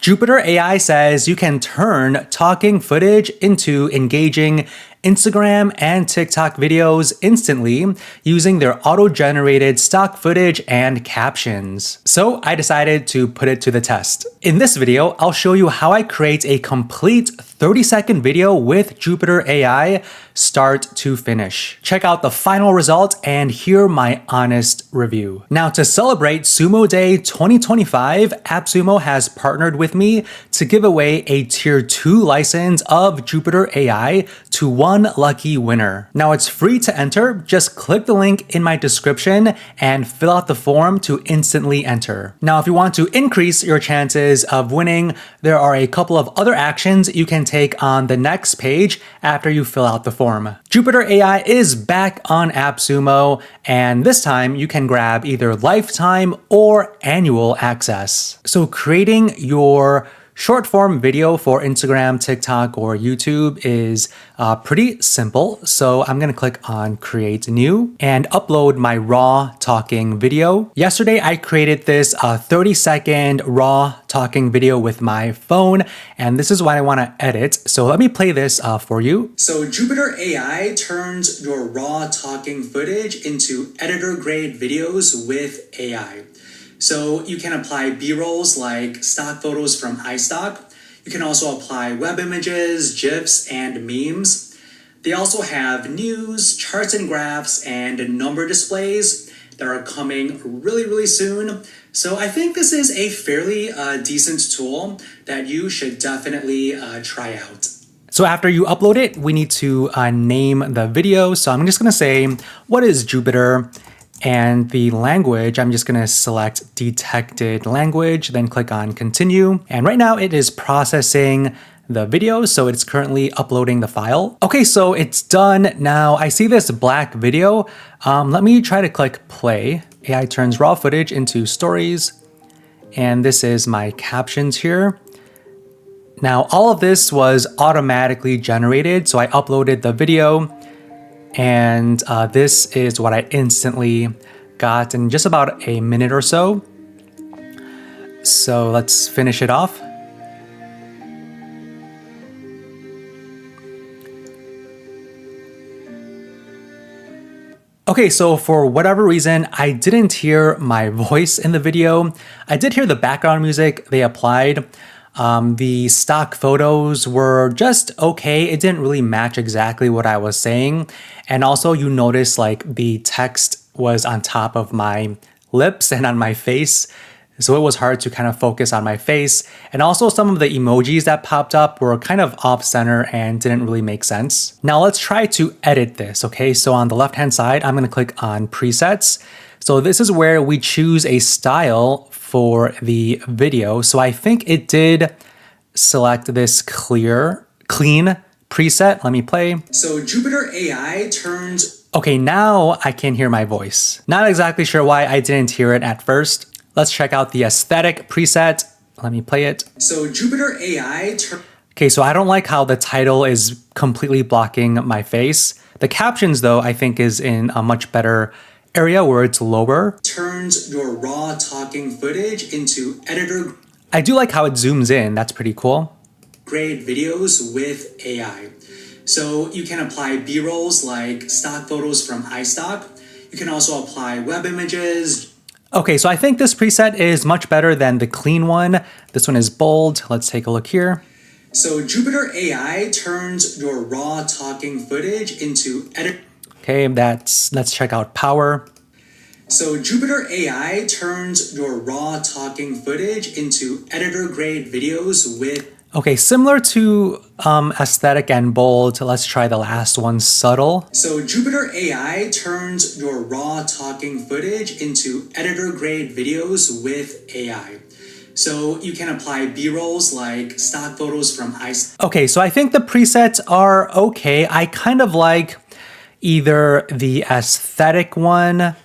Jupitrr AI says you can turn talking footage into engaging Instagram and TikTok videos instantly using their auto-generated stock footage and captions. So I decided to put it to the test. In this video, I'll show you how I create a complete 30-second video with Jupitrr AI start to finish. Check out the final result and hear my honest review. Now, to celebrate Sumo Day 2025, AppSumo has partnered with me to give away a Tier 2 license of Jupitrr AI to one lucky winner. Now, it's free to enter. Just click the link in my description and fill out the form to instantly enter. Now, if you want to increase your chances of winning, there are a couple of other actions you can take on the next page after you fill out the form. Jupitrr AI is back on AppSumo, and this time you can grab either lifetime or annual access. So creating your short form video for Instagram, TikTok, or YouTube is pretty simple. So I'm gonna click on Create New and upload my raw talking video. Yesterday, I created this 30-second raw talking video with my phone, and this is what I wanna edit. So let me play this for you. So Jupitrr AI turns your raw talking footage into editor-grade videos with AI. So you can apply B-rolls like stock photos from iStock. You can also apply web images, GIFs, and memes. They also have news, charts and graphs, and number displays that are coming really soon. So I think this is a fairly decent tool that you should definitely try out. So after you upload it, we need to name the video. So I'm just gonna say, what is Jupitrr? And the language, I'm just gonna select detected language, then click on continue. And right now it is processing the video, so it's currently uploading the file. Okay, so it's done now. I see this black video. Let me try to click play. AI turns raw footage into stories. And this is my captions here. Now, all of this was automatically generated, so I uploaded the video. And this is what I instantly got in just about a minute or so. So let's finish it off. Okay, so for whatever reason, I didn't hear my voice in the video. I did hear the background music they applied. The stock photos were just okay. It didn't really match exactly what I was saying. And also you notice like the text was on top of my lips and on my face. So it was hard to kind of focus on my face. And also some of the emojis that popped up were kind of off center and didn't really make sense. Now let's try to edit this, okay? So on the left-hand side, I'm gonna click on presets. So this is where we choose a style for the video. So I think it did select this clean preset. Let me play. So Jupitrr AI turns... Okay, now I can hear my voice. Not exactly sure why I didn't hear it at first. Let's check out the aesthetic preset. Let me play it. So Jupitrr AI... Okay, so I don't like how the title is completely blocking my face. The captions though, I think is in a much better area where it's lower. Turns your raw talking footage into editor. I do like how it zooms in. That's pretty cool. Grade videos with AI. So you can apply B-rolls like stock photos from iStock. You can also apply web images. Okay, so I think this preset is much better than the clean one. This one is bold. Let's take a look here. So Jupitrr AI turns your raw talking footage into editor. Okay, let's check out power. So Jupitrr AI turns your raw talking footage into editor-grade videos with... Okay, similar to aesthetic and bold, let's try the last one, subtle. So Jupitrr AI turns your raw talking footage into editor-grade videos with AI. So you can apply B-rolls like stock photos from ice. Okay, so I think the presets are okay. I kind of like either the aesthetic one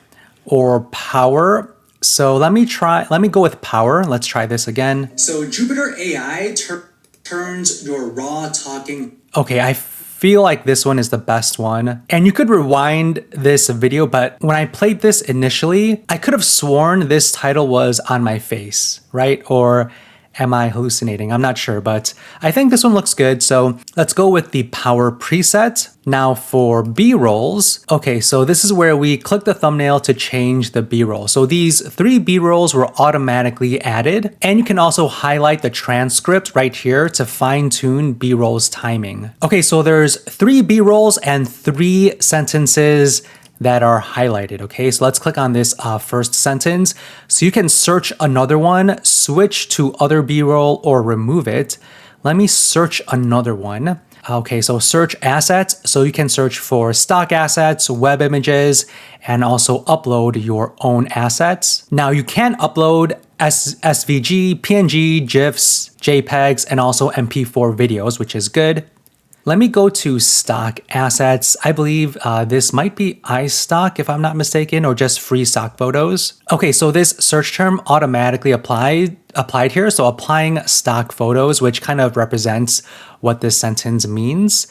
or power. So let me go with power. Let's try this again. So Jupitrr AI turns your raw talking. Okay, I feel like this one is the best one. And you could rewind this video, but when I played this initially, I could have sworn this title was on my face, right? Or am I hallucinating? I'm not sure, but I think this one looks good. So let's go with the power preset. Now for B-rolls, okay, so this is where we click the thumbnail to change the B-roll. So these 3 B-rolls were automatically added, and you can also highlight the transcript right here to fine-tune B-roll's timing. Okay, so there's 3 B-rolls and 3 sentences that are highlighted. Okay, so let's click on this first sentence. So you can search another one, switch to other B-roll, or remove it. Let me search another one. Okay, so search assets. So you can search for stock assets, web images, and also upload your own assets. Now you can upload SVG, PNG, GIFs, JPEGs, and also MP4 videos, which is good. Let me go to stock assets. I believe this might be iStock if I'm not mistaken, or just free stock photos. Okay, so this search term automatically applied here. So applying stock photos, which kind of represents what this sentence means.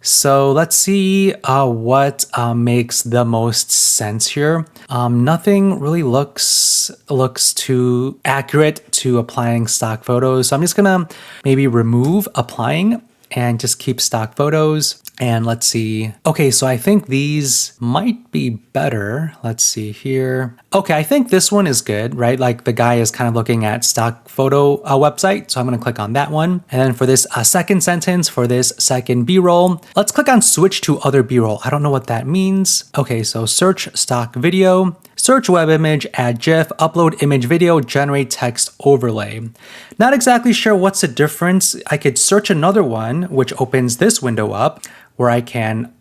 So let's see what makes the most sense here. Nothing really looks too accurate to applying stock photos. So I'm just gonna maybe remove applying and just keep stock photos. And let's see. Okay, so I think these might be better. Let's see here. Okay, I think this one is good, right? Like the guy is kind of looking at stock photo website. So I'm gonna click on that one. And then for this second sentence, for this second B-roll, let's click on switch to other B-roll. I don't know what that means. Okay, so search stock video, search web image, add GIF, upload image video, generate text overlay. Not exactly sure what's the difference. I could search another one, which opens this window up where I can,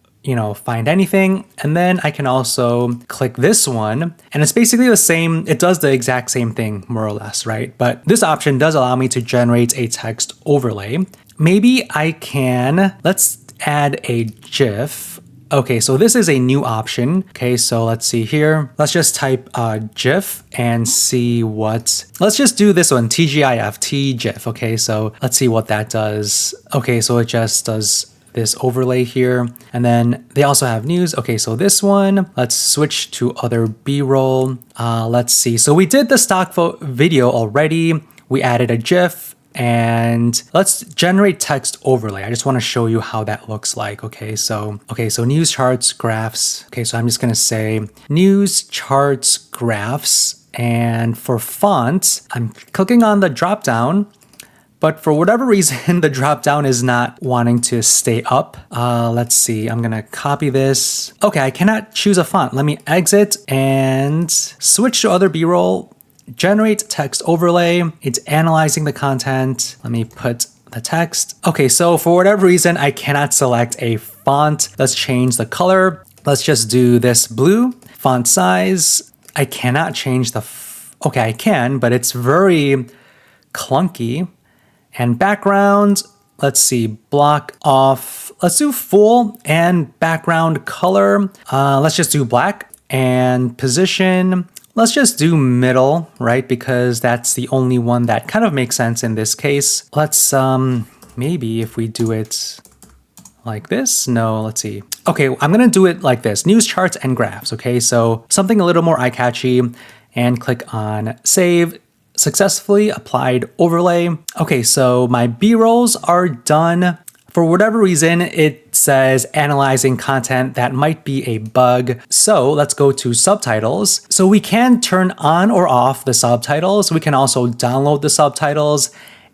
find anything. And then I can also click this one, and it's basically the same. It does the exact same thing, more or less, right? But this option does allow me to generate a text overlay. Maybe I can, let's add a GIF. Okay, so this is a new option. Okay, so let's see here. Let's just type GIF and see let's just do this one, TGIF, TGIF. Okay, so let's see what that does. Okay, so it just does this overlay here. And then they also have news. Okay, so this one, let's switch to other B-roll. Let's see. So we did the stock video already. We added a GIF. And let's generate text overlay. I just want to show you how that looks like. Okay, so news charts, graphs. Okay, so I'm just going to say news charts, graphs. And for font, I'm clicking on the drop down, but for whatever reason, the drop down is not wanting to stay up. Let's see, I'm going to copy this. Okay, I cannot choose a font. Let me exit and switch to other B-roll. Generate text overlay. It's analyzing the content. Let me put the text. Okay, so for whatever reason, I cannot select a font. Let's change the color. Let's just do this blue. Font size. I cannot change okay, I can, but it's very clunky. And background, let's see, block off. Let's do full and background color. Let's just do black. And position, let's just do middle, right? Because that's the only one that kind of makes sense in this case. Let's maybe if we do it like this. No, let's see. Okay, I'm gonna do it like this. News charts and graphs, okay? So something a little more eye-catchy, and click on save. Successfully applied overlay. Okay, so my B-rolls are done. For whatever reason, it says analyzing content. That might be a bug. So let's go to subtitles. So we can turn on or off the subtitles. We can also download the subtitles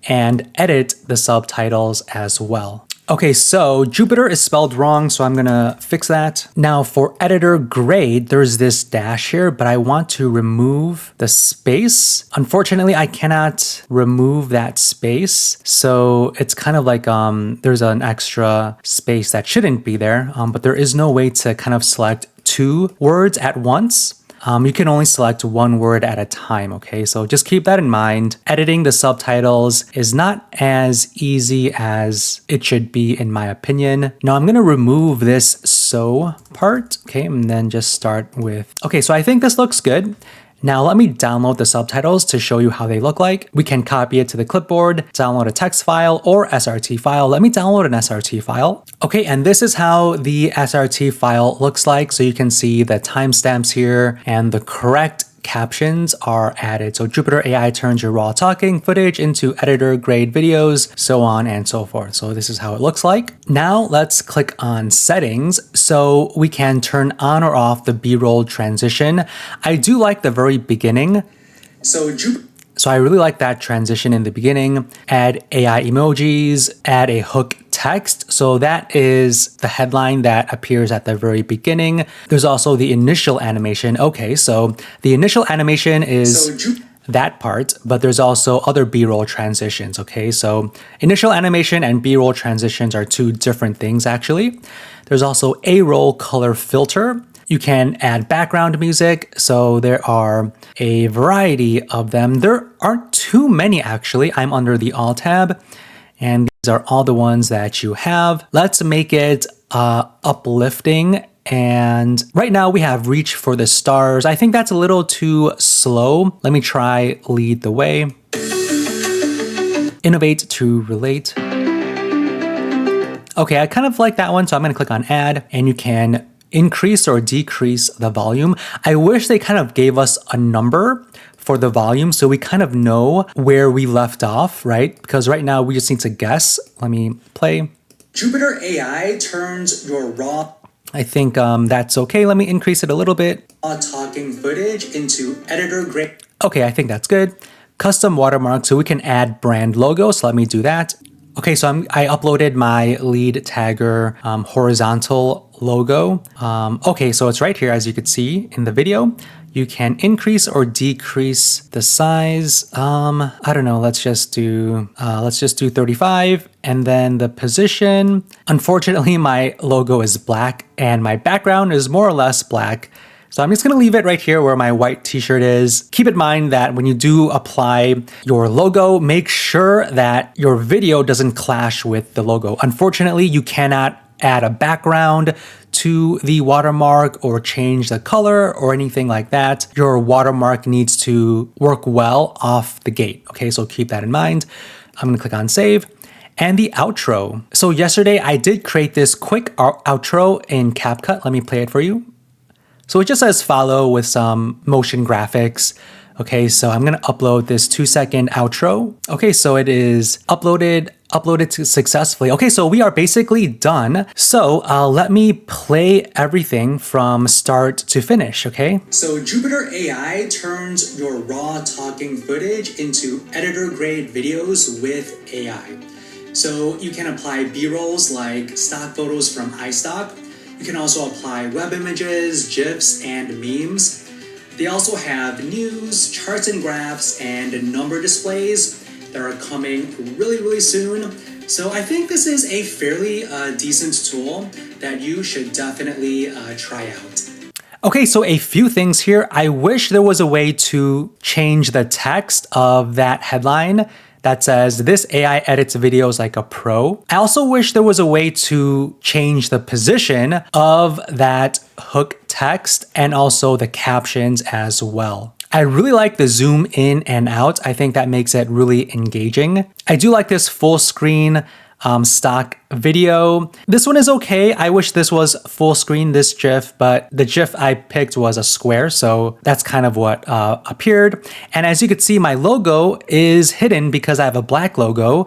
and edit the subtitles as well. Okay, so Jupitrr is spelled wrong, so I'm gonna fix that. Now for editor grade, there's this dash here, but I want to remove the space. Unfortunately, I cannot remove that space. So it's kind of like there's an extra space that shouldn't be there, but there is no way to kind of select 2 words at once. You can only select 1 word at a time, okay? So just keep that in mind. Editing the subtitles is not as easy as it should be, in my opinion. Now I'm gonna remove this so part, okay? And then just start with, okay, so I think this looks good. Now let me download the subtitles to show you how they look like. We can copy it to the clipboard, download a text file or SRT file. Let me download an SRT file. Okay, and this is how the SRT file looks like. So you can see the timestamps here and the correct captions are added. So Jupitrr AI turns your raw talking footage into editor grade videos, so on and so forth. So this is how it looks like. Now let's click on settings so we can turn on or off the B-roll transition. I do like the very beginning. So I really like that transition in the beginning. Add AI emojis, add a hook text. So that is the headline that appears at the very beginning. There's also the initial animation. Okay, so the initial animation is that part, but there's also other B-roll transitions, okay? So initial animation and B-roll transitions are two different things, actually. There's also A-roll color filter. You can add background music, so there are a variety of them. There aren't too many, actually. I'm under the All tab, and these are all the ones that you have. Let's make it uplifting. And right now we have reach for the stars. I think that's a little too slow. Let me try lead the way. Innovate to relate. Okay, I kind of like that one, so I'm gonna click on add, and you can increase or decrease the volume. I wish they kind of gave us a number for the volume so we kind of know where we left off, right? Because right now we just need to guess. Let me play. Jupitrr AI turns your raw I think that's okay. Let me increase it a little bit. talking footage into editor grade. Okay, I think that's good. Custom watermark, so we can add brand logos. So let me do that. Okay, so I uploaded my lead tagger horizontal logo. Okay, so it's right here, as you could see in the video. You can increase or decrease the size. I don't know. Let's just do 35, and then the position. Unfortunately, my logo is black, and my background is more or less black. So I'm just gonna leave it right here where my white t-shirt is. Keep in mind that when you do apply your logo, make sure that your video doesn't clash with the logo. Unfortunately, you cannot add a background to the watermark or change the color or anything like that. Your watermark needs to work well off the gate. Okay, so keep that in mind. I'm gonna click on save. And the outro. So yesterday I did create this quick outro in CapCut. Let me play it for you. So it just says follow with some motion graphics. Okay, so I'm gonna upload this 2-second outro. Okay, so it is uploaded successfully. Okay, so we are basically done. So let me play everything from start to finish, okay? So Jupitrr AI turns your raw talking footage into editor grade videos with AI. So you can apply B-rolls like stock photos from iStock. You can also apply web images, GIFs, and memes. They also have news, charts and graphs, and number displays that are coming really soon. So I think this is a fairly decent tool that you should definitely try out. Okay, so a few things here. I wish there was a way to change the text of that headline that says, this AI edits videos like a pro. I also wish there was a way to change the position of that hook text and also the captions as well. I really like the zoom in and out. I think that makes it really engaging. I do like this full screen stock video. This one is okay. I wish this was full screen, this GIF, but the GIF I picked was a square, so that's kind of what appeared. And as you can see, my logo is hidden because I have a black logo.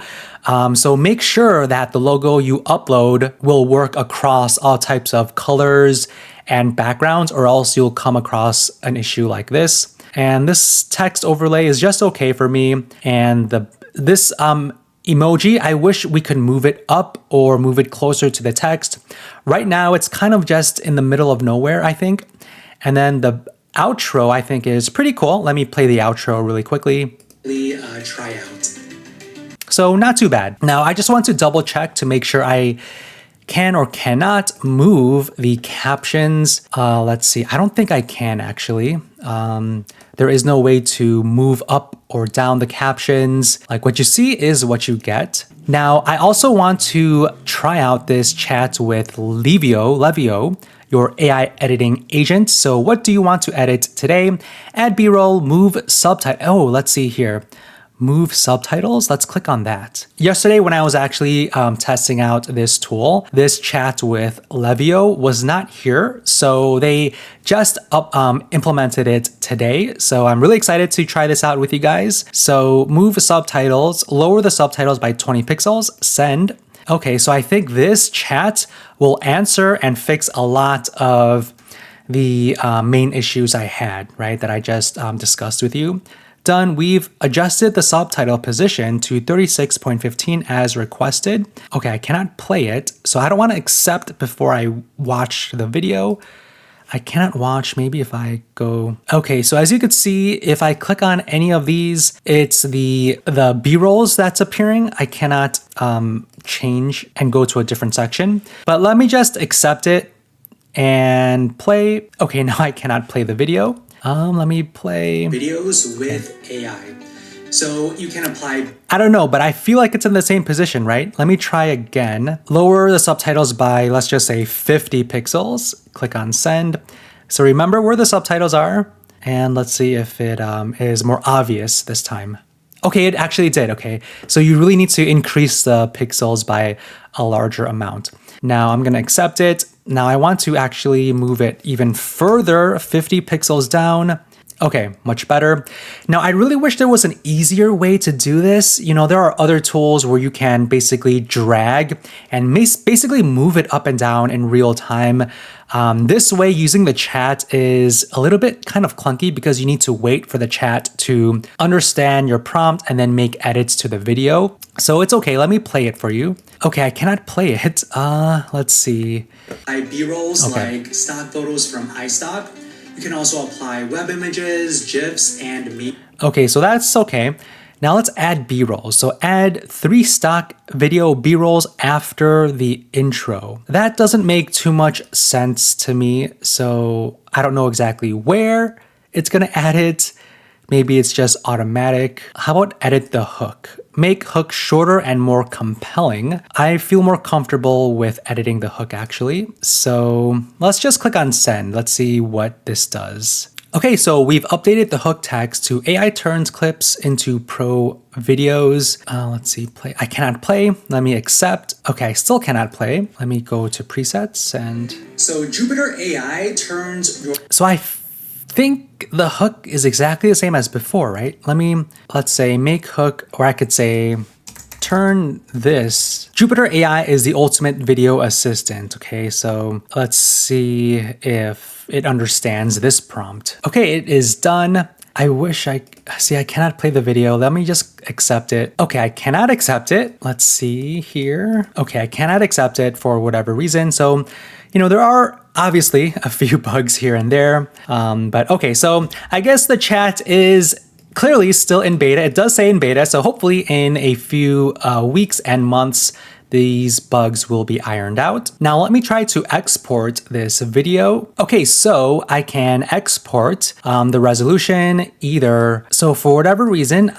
So make sure that the logo you upload will work across all types of colors and backgrounds, or else you'll come across an issue like this. And this text overlay is just okay for me. And this emoji, I wish we could move it up or move it closer to the text. Right now, it's kind of just in the middle of nowhere, I think. And then the outro, I think, is pretty cool. Let me play the outro really quickly. Try out. So not too bad. Now, I just want to double check to make sure I can or cannot move the captions. Let's see. I don't think I can, actually. There is no way to move up or down the captions. Like, what you see is what you get. Now, I also want to try out this chat with Levio, your AI editing agent. So what do you want to edit today? Add B-roll, move subtitle. Oh, let's see here. move subtitles. Let's click on that. Yesterday, when I was actually testing out this tool, this chat with Levio was not here. So they just implemented it today. So I'm really excited to try this out with you guys. So move subtitles, lower the subtitles by 20 pixels, send. Okay, so I think this chat will answer and fix a lot of the main issues I had, right, that I just discussed with you. Done. We've adjusted the subtitle position to 36.15 as requested. Okay, I cannot play it, so I don't want to accept before I watch the video. I cannot watch, maybe if I go... Okay, so as you can see, if I click on any of these, it's the B-rolls that's appearing. I cannot change and go to a different section. But let me just accept it and play. Okay, now I cannot play the video. Let me play videos with AI. So you can apply... I don't know, but I feel like it's in the same position, right? Let me try again. Lower the subtitles by, let's just say 50 pixels. Click on send. So remember where the subtitles are. And let's see if it is more obvious this time. Okay, it actually did. Okay, so you really need to increase the pixels by a larger amount. Now I'm gonna accept it. Now I want to actually move it even further, 50 pixels down. Okay, much better. Now I really wish there was an easier way to do this. You know, there are other tools where you can basically drag and basically move it up and down in real time. This way, using the chat is a little bit kind of clunky because you need to wait for the chat to understand your prompt and then make edits to the video. So it's okay, let me play it for you. Okay, I cannot play it. Let's see. B-rolls like stock photos from iStock. You can also apply web images, GIFs, and memes. Okay, so that's okay. Now let's add B-rolls. So add 3 stock video B-rolls after the intro. That doesn't make too much sense to me, so I don't know exactly where it's gonna add it. Maybe it's just automatic. How about edit the hook? Make hook shorter and more compelling. I feel more comfortable with editing the hook actually. So let's just click on send. Let's see what this does. Okay, so we've updated the hook text to AI turns clips into pro videos. Let's see, play. I cannot play. Let me accept. Okay, I still cannot play. Let me go to presets and... So Jupitrr AI turns your... So I think the hook is exactly the same as before, right? Let's say make hook, or I could say turn this. Jupitrr AI is the ultimate video assistant. Okay, so let's see if it understands this prompt. Okay, it is done. I wish I cannot play the video. Let me just accept it. Okay, I cannot accept it. Let's see here. Okay, I cannot accept it for whatever reason. So, you know, there are obviously a few bugs here and there. But okay, so I guess the chat is clearly still in beta. It does say in beta. So hopefully in a few weeks and months, these bugs will be ironed out. Now let me try to export this video. Okay, so I can export the resolution either. So for whatever reason,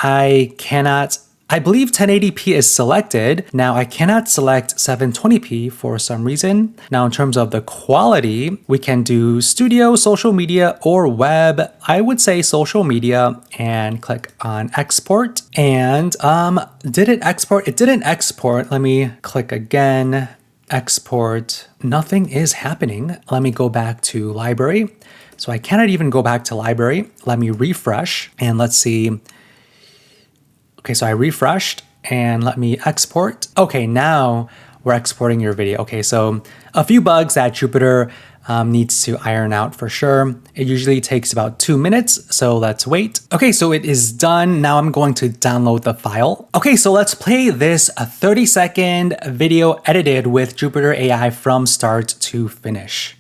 I believe 1080p is selected. Now I cannot select 720p for some reason. Now in terms of the quality, we can do studio, social media, or web. I would say social media and click on export. And did it export? It didn't export. Let me click again, export. Nothing is happening. Let me go back to library. So I cannot even go back to library. Let me refresh and let's see. Okay, so I refreshed and let me export. Okay, now we're exporting your video. Okay, so a few bugs that Jupitrr needs to iron out for sure. It usually takes about 2 minutes, so let's wait. Okay, so it is done. Now I'm going to download the file. Okay, so let's play this 30-second video edited with Jupitrr AI from start to finish.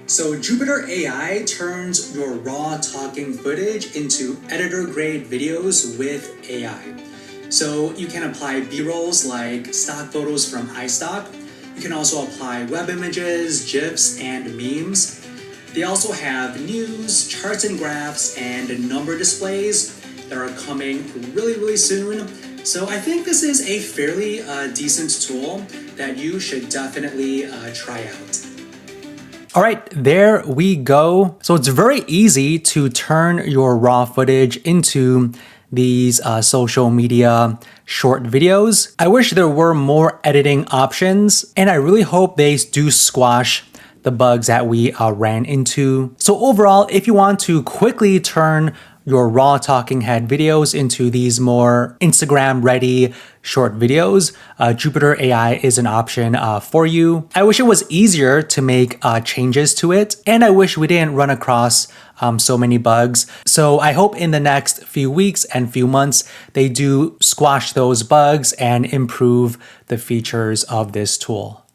So Jupitrr AI turns your raw talking footage into editor-grade videos with AI. So you can apply B-rolls like stock photos from iStock. You can also apply web images, GIFs, and memes. They also have news, charts and graphs, and number displays that are coming really soon. So I think this is a fairly decent tool that you should definitely try out. All right, there we go. So it's very easy to turn your raw footage into these social media short videos. I wish there were more editing options, and I really hope they do squash the bugs that we ran into. So overall, if you want to quickly turn your raw talking head videos into these more Instagram ready short videos, Jupitrr AI is an option for you. I wish it was easier to make changes to it, and I wish we didn't run across so many bugs. So I hope in the next few weeks and few months, they do squash those bugs and improve the features of this tool.